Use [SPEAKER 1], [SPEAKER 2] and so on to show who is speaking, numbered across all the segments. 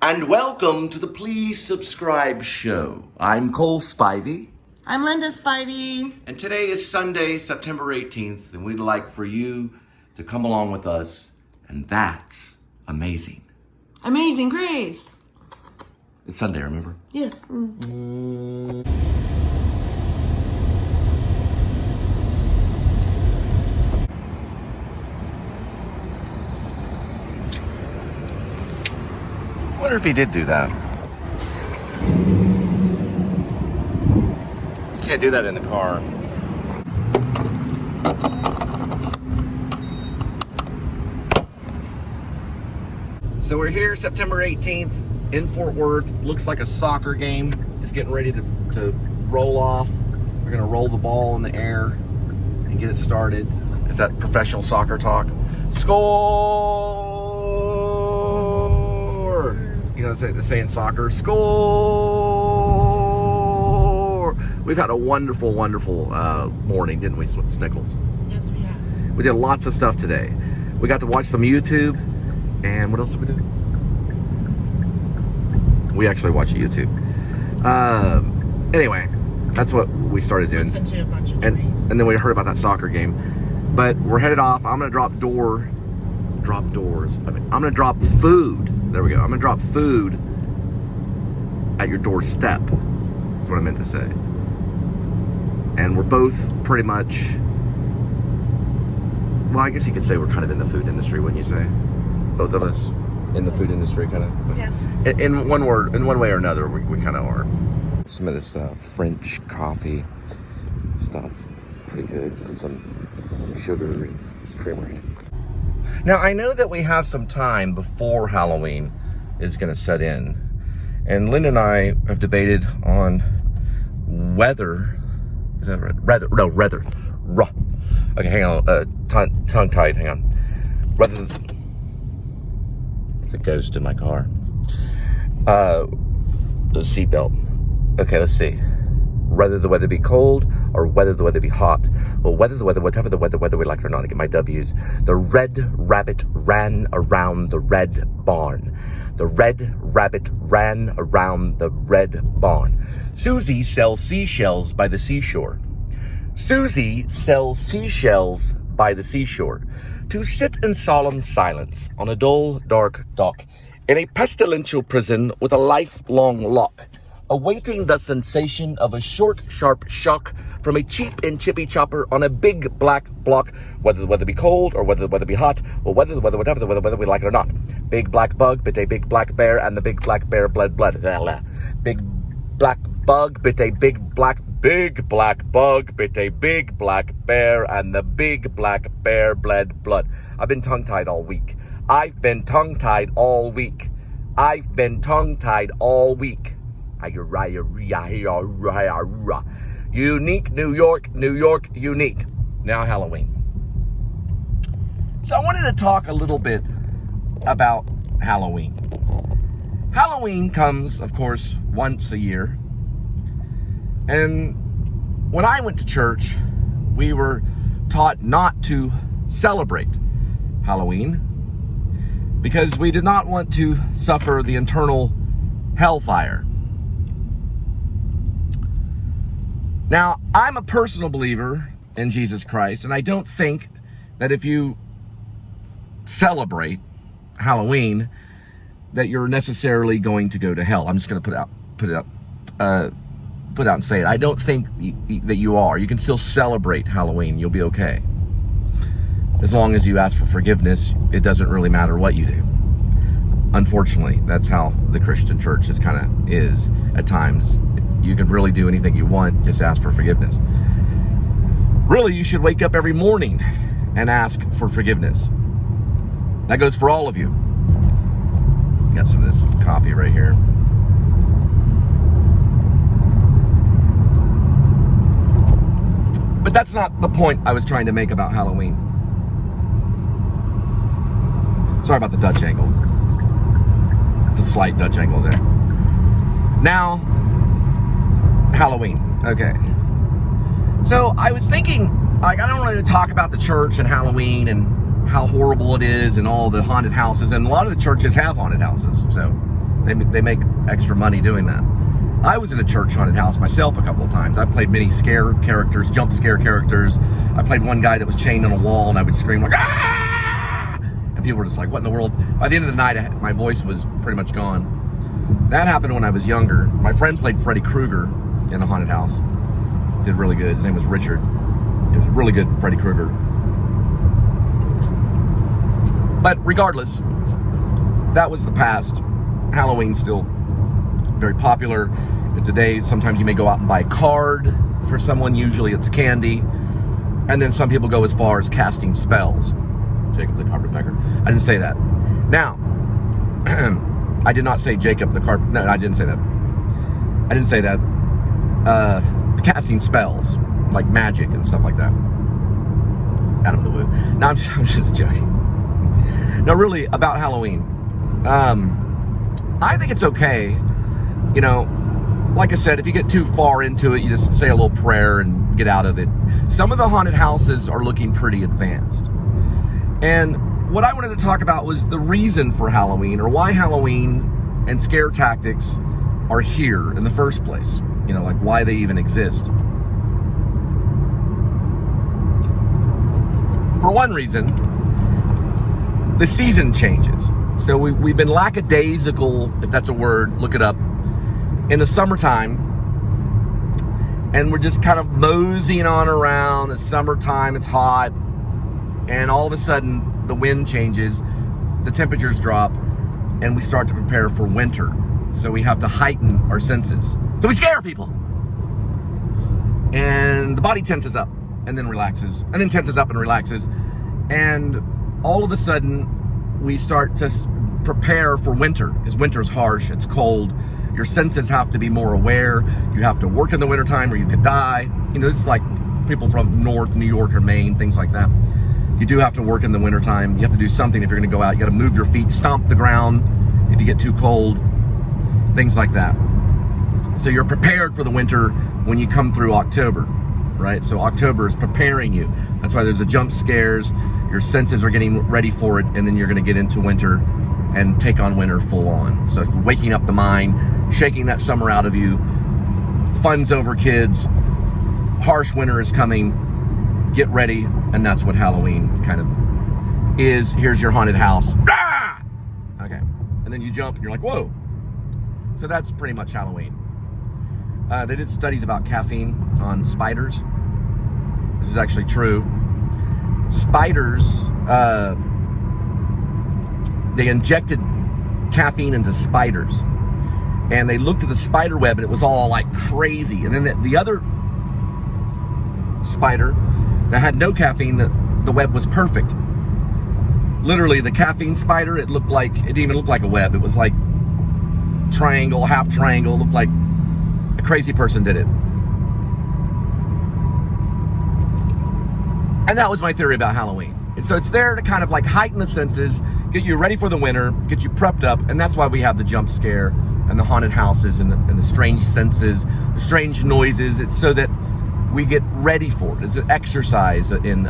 [SPEAKER 1] And welcome to the Please Subscribe show. I'm Cole Spivey.
[SPEAKER 2] I'm Linda Spivey.
[SPEAKER 1] And today is Sunday, September 18th, and we'd like for you to come along with us, and that's amazing.
[SPEAKER 2] Amazing Grace.
[SPEAKER 1] It's Sunday, remember?
[SPEAKER 2] Yes.
[SPEAKER 1] I wonder if he did do that. You can't do that in the car. So we're here September 18th in Fort Worth. Looks like a soccer game is getting ready to roll off. We're gonna roll the ball in the air and get it started. Is that professional soccer talk? Score! You know, they say in soccer, score! We've had a wonderful, wonderful morning, didn't we, Snickles?
[SPEAKER 2] Yes, we have.
[SPEAKER 1] We did lots of stuff today. We got to watch some YouTube, and what else did we do? We actually watched YouTube. Anyway, that's what we started doing.
[SPEAKER 2] Listen to a bunch of trees.
[SPEAKER 1] And then we heard about that soccer game. But we're headed off. I'm gonna drop doors. I'm gonna drop food. There we go. I'm gonna drop food at your doorstep. That's what I meant to say. And we're both pretty much, well, I guess you could say we're kind of in the food industry, wouldn't you say? Both of us in the food industry, kind of.
[SPEAKER 2] Yes.
[SPEAKER 1] In one way or another, we kind of are. Some of this French coffee stuff, pretty good. With some sugar and creamer in it. Now, I know that we have some time before Halloween is going to set in. And Linda and I have debated on whether, is that right? Rather. Okay, hang on. Tongue-tied, hang on. Rather, it's a ghost in my car. The seatbelt. Okay, let's see. Whether the weather be cold or whether the weather be hot. Well, whatever the weather we like it or not, I get my W's. The red rabbit ran around the red barn. The red rabbit ran around the red barn. Susie sells seashells by the seashore. Susie sells seashells by the seashore. To sit in solemn silence on a dull, dark dock in a pestilential prison with a lifelong lock, awaiting the sensation of a short, sharp shock from a cheap and chippy chopper on a big black block, whether the weather be cold or whether the weather be hot, or whatever the weather we like it or not. Big black bug bit a big black bear, and the big black bear bled blood. Big black bug bit a big black bug bit a big black bear, and the big black bear bled blood. I've been tongue-tied all week. Unique, New York, unique. Now Halloween. So I wanted to talk a little bit about Halloween. Halloween comes, of course, once a year. And when I went to church, we were taught not to celebrate Halloween because we did not want to suffer the eternal hellfire. Now, I'm a personal believer in Jesus Christ, and I don't think that if you celebrate Halloween, that you're necessarily going to go to hell. I'm just going to put out and say it. I don't think that you are. You can still celebrate Halloween. You'll be okay. As long as you ask for forgiveness, it doesn't really matter what you do. Unfortunately, that's how the Christian church is at times. You can really do anything you want, just ask for forgiveness. Really, you should wake up every morning and ask for forgiveness. That goes for all of you. Got some of this coffee right here. But that's not the point I was trying to make about Halloween. Sorry about the Dutch angle. It's a slight Dutch angle there. Now, Halloween. Okay. So I was thinking, like, I don't want to talk about the church and Halloween and how horrible it is and all the haunted houses. And a lot of the churches have haunted houses. So They make extra money doing that. I was in a church haunted house myself a couple of times. I played many scare characters, jump scare characters. I played one guy that was chained on a wall, and I would scream like, "Ah!" And people were just like, what in the world? By the end of the night, my voice was pretty much gone. That happened when I was younger. My friend played Freddy Krueger in a haunted house. Did really good. His name was Richard. It was really good, Freddy Krueger. But regardless, that was the past. Halloween's still very popular. And today, sometimes you may go out and buy a card for someone. Usually it's candy. And then some people go as far as casting spells. Jacob the carpetbagger. I didn't say that. Now, I did not say Jacob the carpet. No, I didn't say that. I didn't say that. Casting spells, like magic and stuff like that. Adam the Woo. No, I'm just joking. No, really, about Halloween. I think it's okay. You know, like I said, if you get too far into it, you just say a little prayer and get out of it. Some of the haunted houses are looking pretty advanced. And what I wanted to talk about was the reason for Halloween, or why Halloween and scare tactics are here in the first place. You know, like why they even exist. For one reason, the season changes. So we've been lackadaisical, if that's a word, look it up, in the summertime. And we're just kind of moseying on around. It's summertime, it's hot. And all of a sudden, the wind changes, the temperatures drop, and we start to prepare for winter. So we have to heighten our senses. So we scare people. And the body tenses up and then relaxes, and then tenses up and relaxes. And all of a sudden, we start to prepare for winter, because winter is harsh, it's cold. Your senses have to be more aware. You have to work in the wintertime or you could die. You know, this is like people from North New York or Maine, things like that. You do have to work in the wintertime. You have to do something if you're gonna go out. You gotta move your feet, stomp the ground if you get too cold, things like that. So you're prepared for the winter when you come through October, right? So October is preparing you. That's why there's the jump scares. Your senses are getting ready for it, and then you're gonna get into winter and take on winter full on. So waking up the mind, shaking that summer out of you. Fun's over, kids. Harsh winter is coming. Get ready, and that's what Halloween kind of is. Here's your haunted house. Ah! Okay, and then you jump, and you're like, whoa. So that's pretty much Halloween. They did studies about caffeine on spiders. This is actually true. Spiders, they injected caffeine into spiders, and they looked at the spider web, and it was all like crazy. And then the other spider that had no caffeine, the web was perfect. Literally, the caffeine spider, it didn't even look like a web. It was like triangle, half triangle, looked like a crazy person did it. And that was my theory about Halloween. And so it's there to kind of like heighten the senses, get you ready for the winter, get you prepped up, and that's why we have the jump scare and the haunted houses and the strange senses, the strange noises. It's so that we get ready for it. It's an exercise in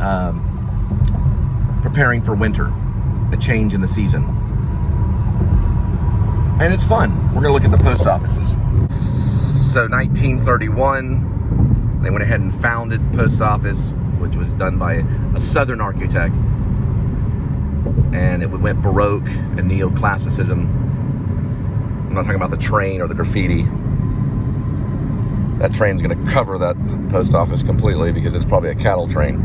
[SPEAKER 1] preparing for winter, a change in the season. And it's fun. We're gonna look at the post offices. So 1931, they went ahead and founded the post office, which was done by a Southern architect. And it went Baroque and Neoclassicism. I'm not talking about the train or the graffiti. That train's gonna cover that post office completely because it's probably a cattle train.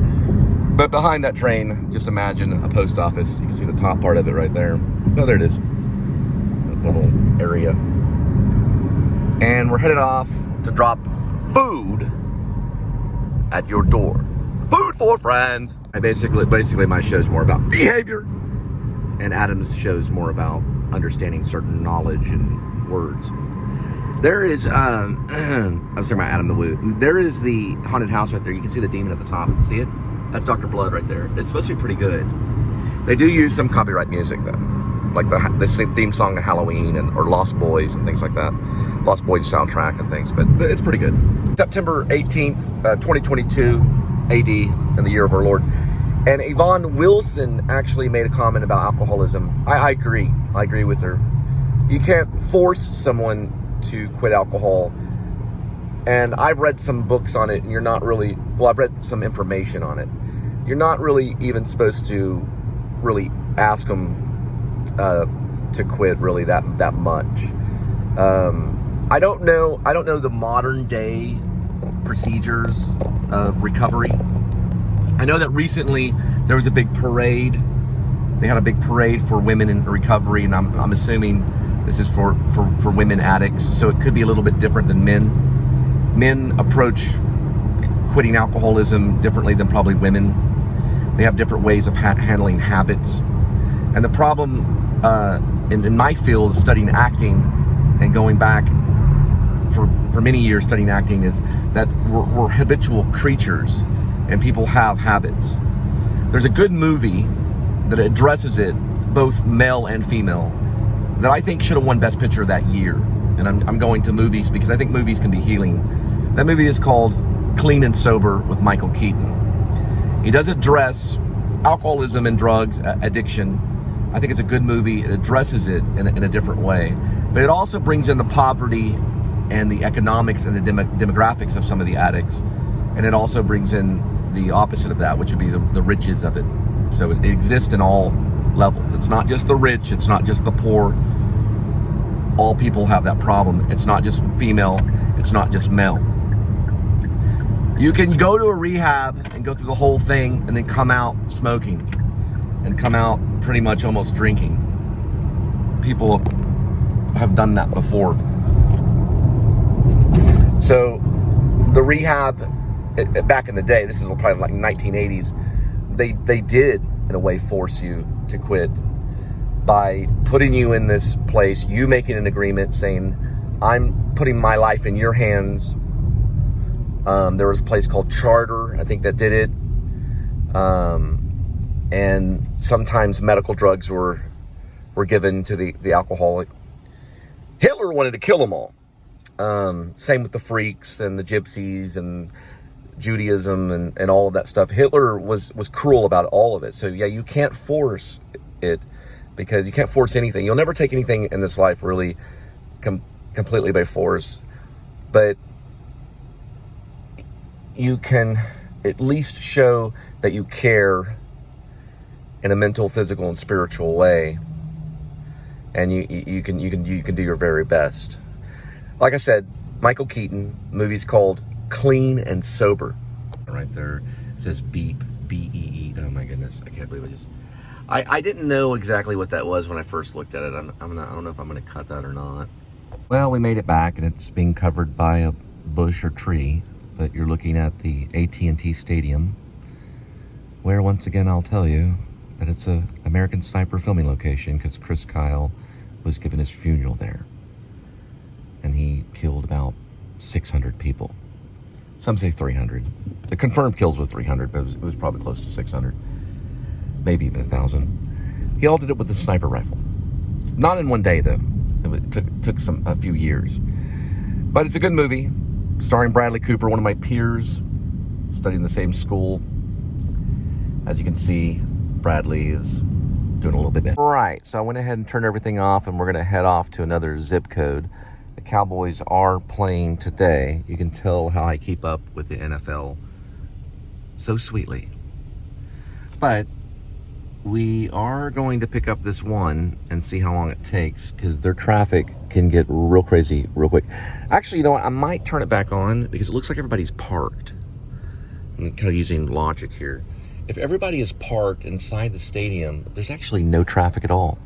[SPEAKER 1] But behind that train, just imagine a post office. You can see the top part of it right there. Oh, there it is. That little area. And we're headed off to drop food at your door. Food for friends. Basically my show's more about behavior, and Adam's show's more about understanding certain knowledge and words. There is, I was talking about Adam the Woo. There is the haunted house right there. You can see the demon at the top. See it? That's Dr. Blood right there. It's supposed to be pretty good. They do use some copyright music though, like the theme song of Halloween or Lost Boys and things like that. Lost Boys soundtrack and things, but it's pretty good. September 18th, 2022 AD, in the year of our Lord. And Yvonne Wilson actually made a comment about alcoholism. I agree with her. You can't force someone to quit alcohol. And I've read some books on it, and you're not really, well, I've read some information on it. You're not really even supposed to really ask them to quit really that much. I don't know the modern day procedures of recovery. I know that recently there was a big parade. They had a big parade for women in recovery, and I'm assuming this is for women addicts, so it could be a little bit different than men. Men approach quitting alcoholism differently than probably women. They have different ways of handling habits. And the problem in my field of studying acting and going back for many years studying acting is that we're habitual creatures and people have habits. There's a good movie that addresses it, both male and female, that I think should have won Best Picture that year. And I'm going to movies because I think movies can be healing. That movie is called Clean and Sober with Michael Keaton. He does address alcoholism and drugs addiction. I think it's a good movie. It addresses it in a different way. But it also brings in the poverty and the economics and the demographics of some of the addicts. And it also brings in the opposite of that, which would be the riches of it. So it exists in all levels. It's not just the rich. It's not just the poor. All people have that problem. It's not just female. It's not just male. You can go to a rehab and go through the whole thing and then come out smoking and come out pretty much almost drinking. People have done that before. So the rehab back in the day, this is probably like 1980s, they did in a way force you to quit by putting you in this place, you making an agreement saying, I'm putting my life in your hands. There was a place called Charter, I think, that did it. And sometimes medical drugs were given to the alcoholic. Hitler wanted to kill them all. Same with the freaks and the gypsies and Judaism and all of that stuff. Hitler was cruel about all of it. So yeah, you can't force it because you can't force anything. You'll never take anything in this life really completely by force. But you can at least show that you care in a mental, physical, and spiritual way, and you can do your very best. Like I said, Michael Keaton, movie's called Clean and Sober. Right there, it says beep, B-E-E. Oh my goodness, I can't believe I didn't know exactly what that was when I first looked at it. I don't know if I'm gonna cut that or not. Well, we made it back, and it's being covered by a bush or tree. But you're looking at the AT&T Stadium, where once again I'll tell you that it's a American Sniper filming location because Chris Kyle was given his funeral there. And he killed about 600 people. Some say 300. The confirmed kills were 300, but it was probably close to 600. Maybe even 1,000. He all did it with a sniper rifle. Not in one day, though. It took a few years. But it's a good movie. Starring Bradley Cooper, one of my peers, studying the same school. As you can see, Bradley is doing a little bit better. Right, so I went ahead and turned everything off, and we're going to head off to another zip code. The Cowboys are playing today. You can tell how I keep up with the NFL so sweetly. But we are going to pick up this one and see how long it takes, because their traffic can get real crazy real quick. Actually, you know what? I might turn it back on because it looks like everybody's parked. I'm kind of using logic here. If everybody is parked inside the stadium, there's actually no traffic at all.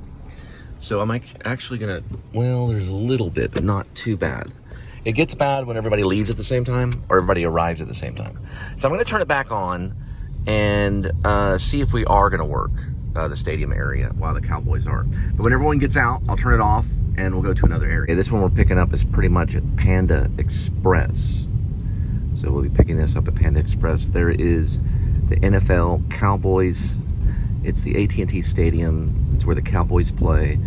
[SPEAKER 1] So I'm actually gonna, well, there's a little bit, but not too bad. It gets bad when everybody leaves at the same time or everybody arrives at the same time. So I'm gonna turn it back on and see if we are gonna work the stadium area while the Cowboys are. But when everyone gets out, I'll turn it off and we'll go to another area. This one we're picking up is pretty much at Panda Express. So we'll be picking this up at Panda Express. There is the NFL Cowboys. It's the AT&T Stadium. It's where the Cowboys play,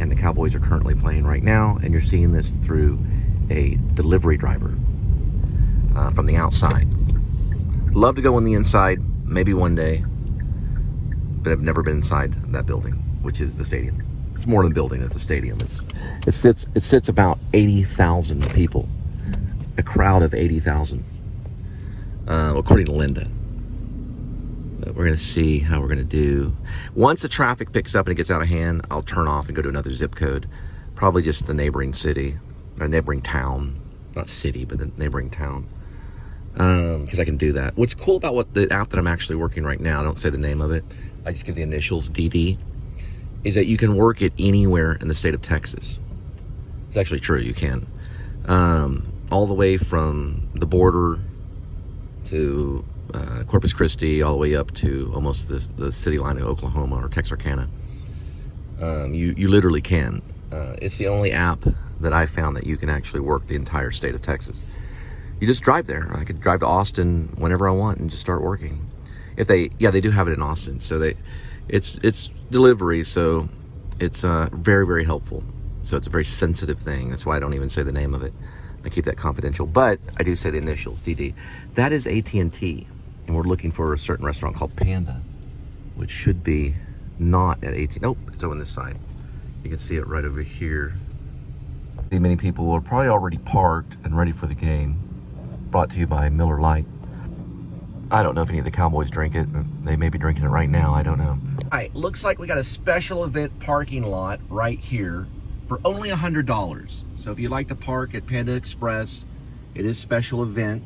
[SPEAKER 1] and the Cowboys are currently playing right now, and you're seeing this through a delivery driver from the outside. Love to go on the inside, maybe one day, but I've never been inside that building, which is the stadium. It's more than a building. It's a stadium. It sits about 80,000 people. A crowd of 80,000, according to Linda. But we're going to see how we're going to do. Once the traffic picks up and it gets out of hand, I'll turn off and go to another zip code. Probably just the neighboring city, or neighboring town. Not city, but the neighboring town. Because I can do that. What's cool about the app that I'm actually working right now, I don't say the name of it, I just give the initials, DD, is that you can work it anywhere in the state of Texas. It's actually true, you can. All the way from the border to Corpus Christi, all the way up to almost the city line of Oklahoma or Texarkana. You literally can. It's the only app that I found that you can actually work the entire state of Texas. You just drive there. I could drive to Austin whenever I want and just start working. They do have it in Austin. So it's delivery, so it's very, very helpful. So it's a very sensitive thing. That's why I don't even say the name of it. I keep that confidential, but I do say the initials, DD. That is AT&T, and we're looking for a certain restaurant called Panda, which should be not at AT&T. Nope, it's over on this side. You can see it right over here. Many people are probably already parked and ready for the game. Brought to you by Miller Lite. I don't know if any of the Cowboys drink it. They may be drinking it right now. I don't know. All right, looks like we got a special event parking lot right here for only $100. So if you'd like to park at Panda Express, it is special event,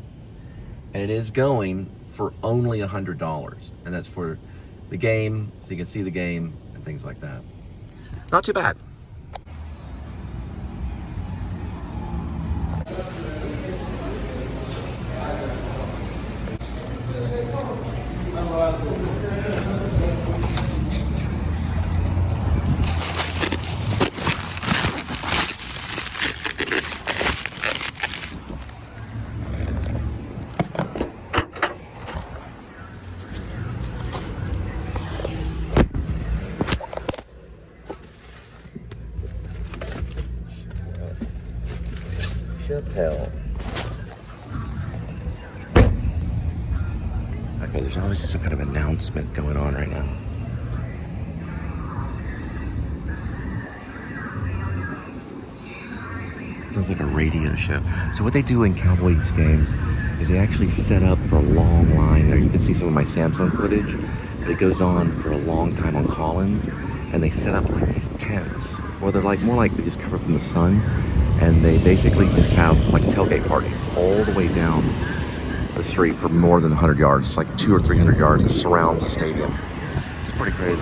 [SPEAKER 1] and it is going for only $100. And that's for the game, so you can see the game and things like that. Not too bad. Chappelle. Okay, there's obviously some kind of announcement going on right now. It sounds like a radio show. So what they do in Cowboys games is they actually set up for a long line. There you can see some of my Samsung footage. It goes on for a long time on Collins, and they set up like these tents, or they're like more like they just cover from the sun. And they basically just have like tailgate parties all the way down the street for more than 100 yards. It's like 200 or 300 yards. It surrounds the stadium. It's pretty crazy.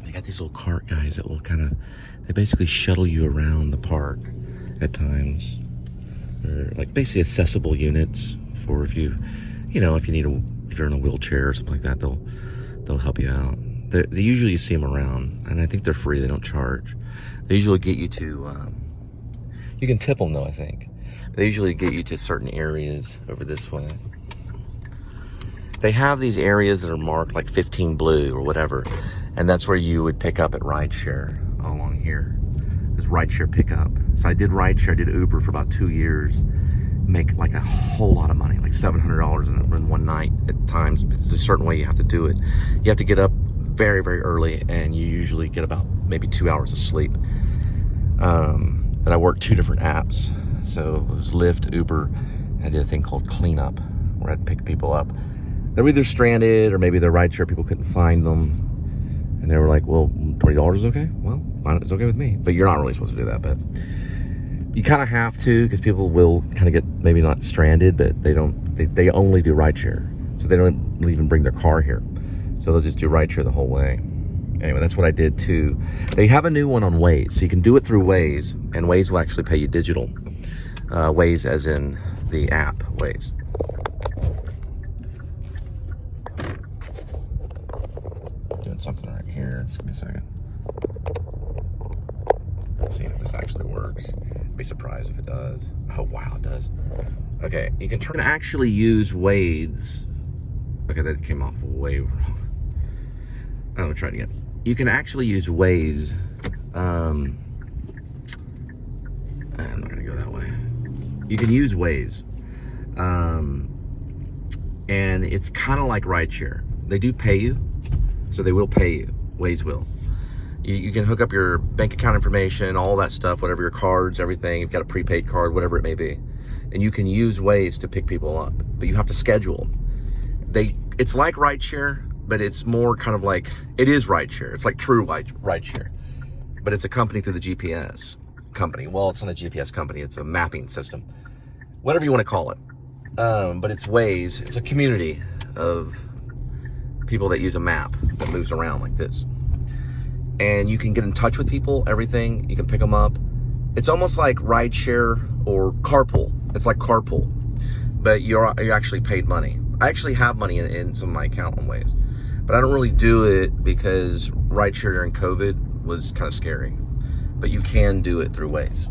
[SPEAKER 1] They got these little cart guys that will they basically shuttle you around the park at times. They're like basically accessible units for if you if you're in a wheelchair or something like that, they'll help you out. They usually see them around, and I think they're free. They don't charge. They usually get you to, you can tip them though, I think. They usually get you to certain areas over this way. They have these areas that are marked like 15 blue or whatever, and that's where you would pick up at rideshare along here. There's rideshare pickup. So I did rideshare, I did Uber for about 2 years, make like a whole lot of money, like $700 in one night at times. It's a certain way you have to do it. You have to get up very, very early, and you usually get about maybe 2 hours of sleep. And I worked 2 different apps. So it was Lyft, Uber, and I did a thing called Cleanup, where I'd pick people up. They're either stranded or maybe their rideshare people couldn't find them. And they were like, well, $20 is okay? Well, fine, it's okay with me. But you're not really supposed to do that, but you kind of have to, because people will kind of get maybe not stranded, but they only do rideshare. So they don't even bring their car here. So they'll just do rideshare the whole way. Anyway, that's what I did too. They have a new one on Waze. So you can do it through Waze, and Waze will actually pay you digital. Waze as in the app, Waze. Doing something right here. Just give me a second. Seeing if this actually works. Be surprised if it does. Oh wow, it does. Okay, you can actually use Waze. Okay, that came off way wrong. I'll try it again. You can actually use Waze. I'm not gonna go that way. You can use Waze. And it's kind of like rideshare. They do pay you, so they will pay you. Waze will. You can hook up your bank account information, all that stuff, whatever your cards, everything. You've got a prepaid card, whatever it may be. And you can use Waze to pick people up, but you have to schedule. It's like rideshare, but it's more kind of like, it is rideshare. It's like true rideshare, but it's a company through the GPS company. Well, it's not a GPS company. It's a mapping system, whatever you want to call it. But it's Waze. It's a community of people that use a map that moves around like this. And you can get in touch with people, everything. You can pick them up. It's almost like rideshare or carpool. It's like carpool, but you're actually paid money. I actually have money in some of my account on Waze, but I don't really do it because rideshare during COVID was kind of scary. But you can do it through Waze.